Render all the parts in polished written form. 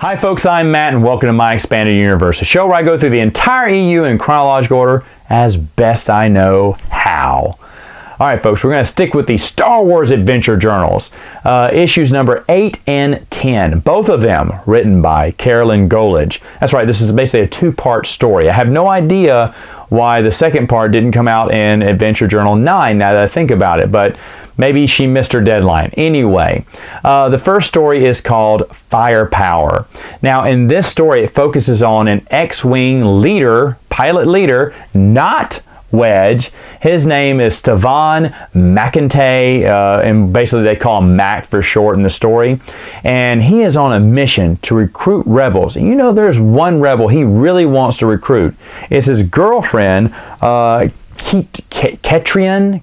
Hi folks, I'm Matt and welcome to My Expanded Universe, a show where I go through the entire EU in chronological order as best I know how. Alright folks, we're going to stick with the Star Wars Adventure Journals, issues number 8 and 10, both of them written by Carolyn Golage. That's right, this is basically a two-part story. I have no idea why the second part didn't come out in Adventure Journal 9 now that I think about it, but maybe she missed her deadline. Anyway, the first story is called Firepower. Now, in this story, it focuses on an X-Wing leader, pilot leader, not Wedge. His name is Stevan McIntyre, and basically they call him Mac for short in the story. And he is on a mission to recruit rebels. And you know, there's one rebel he really wants to recruit. It's his girlfriend, Ketrian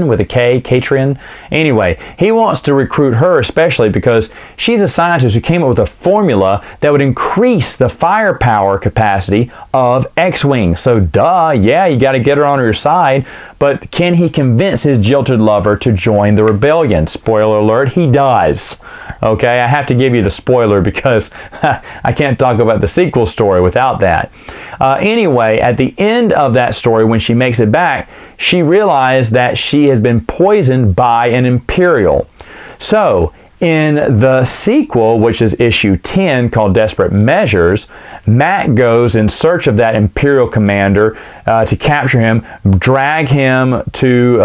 with a K, Ketrian. Anyway, he wants to recruit her especially because she's a scientist who came up with a formula that would increase the firepower capacity of X-Wing. So duh, yeah, you got to get her on your side. But can he convince his jilted lover to join the rebellion? Spoiler alert, he does. Okay, I have to give you the spoiler because I can't talk about the sequel story without that. Anyway, at the end of that story, when she makes it back, she realized that she has been poisoned by an Imperial. So, in the sequel, which is issue 10 called Desperate Measures, Matt goes in search of that Imperial commander to capture him, drag him to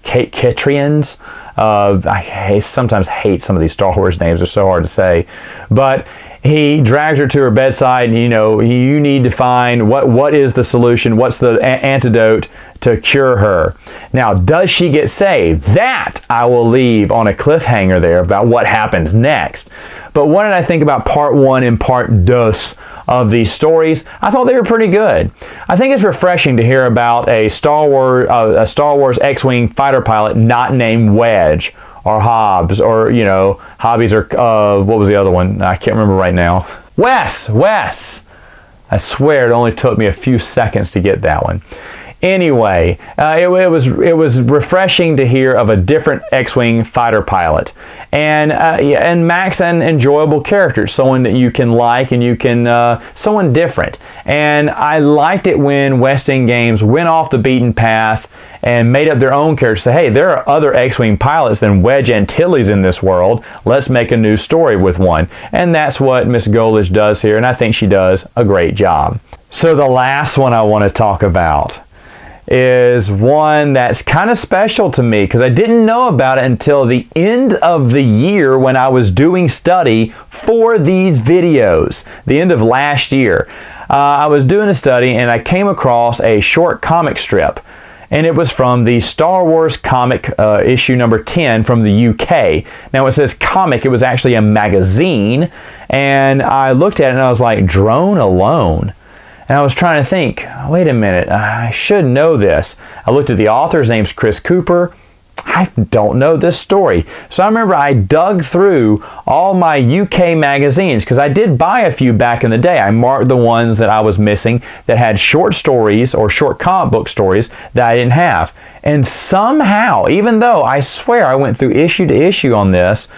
Ketrian's. I sometimes hate some of these Star Wars names, they're so hard to say. But he drags her to her bedside, and, you know, you need to find what is the solution, what's the antidote to cure her. Now, does she get saved? That I will leave on a cliffhanger there about what happens next. But what did I think about part 1 and part 2 of these stories? I thought they were pretty good. I think it's refreshing to hear about a Star Wars X-Wing fighter pilot not named Wedge or Hobbs, or, you know, Hobbies, or what was the other one? I can't remember right now. Wes! I swear it only took me a few seconds to get that one. Anyway, it was refreshing to hear of a different X-Wing fighter pilot, and Mac's an enjoyable character, someone that you can like, and you can someone different. And I liked it when Westing Games went off the beaten path and made up their own characters. Say, hey, there are other X-Wing pilots than Wedge Antilles in this world. Let's make a new story with one. And that's what Miss Golage does here, and I think she does a great job. So the last one I want to talk about is one that's kind of special to me because I didn't know about it until the end of the year when I was doing study for these videos, the end of last year. I was doing a study and I came across a short comic strip, and it was from the Star Wars comic issue number 10 from the UK. Now it says comic, it was actually a magazine, and I looked at it and I was like, Drone Alone? And I was trying to think, wait a minute, I should know this. I looked at the author, his name's Chris Cooper. I don't know this story. So I remember I dug through all my UK magazines because I did buy a few back in the day. I marked the ones that I was missing that had short stories or short comic book stories that I didn't have. And somehow, even though I swear I went through issue to issue on this,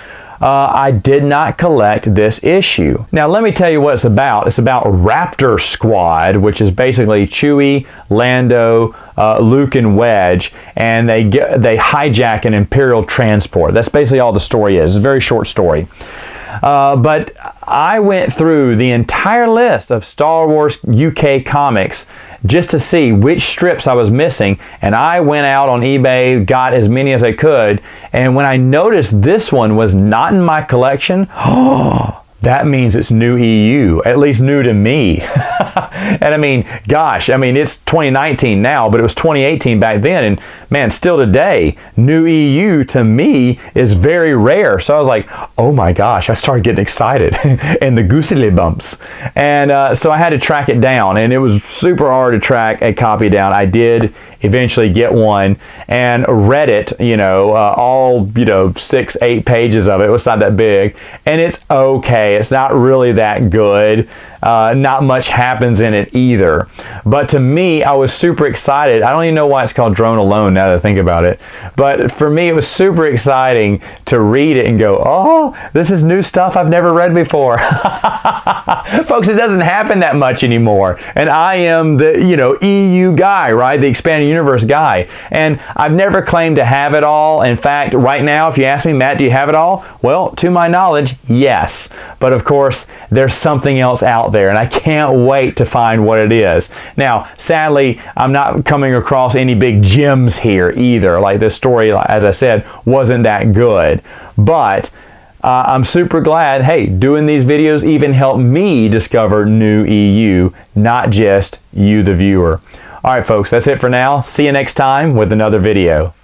I did not collect this issue. Now let me tell you what it's about. It's about Raptor Squad, which is basically Chewie, Lando, Luke, and Wedge, and they hijack an Imperial transport. That's basically all the story is. It's a very short story. But I went through the entire list of Star Wars UK comics just to see which strips I was missing, and I went out on eBay, got as many as I could, and when I noticed this one was not in my collection, that means it's new EU, at least new to me. And I mean, gosh, I mean, it's 2019 now, but it was 2018 back then, and man, still today, new EU to me is very rare. So I was like, oh my gosh, I started getting excited, and the goosey bumps. And so I had to track it down, and it was super hard to track a copy down. I did eventually get one and read it, you know, all, you know, 6-8 pages of it. It was not that big, and it's okay. It's not really that good. not much happens in it either. But to me, I was super excited. I don't even know why it's called Drone Alone now that I think about it. But for me, it was super exciting to read it and go, oh, this is new stuff I've never read before. Folks, it doesn't happen that much anymore. And I am the, EU guy, right? The expanded universe guy. And I've never claimed to have it all. In fact, right now, if you ask me, Matt, do you have it all? Well, to my knowledge, yes. But of course, there's something else out there, and I can't wait to find what it is. Now, sadly, I'm not coming across any big gems here either. Like this story, as I said, wasn't that good. But I'm super glad, hey, doing these videos even helped me discover new EU, not just you, the viewer. All right, folks, that's it for now. See you next time with another video.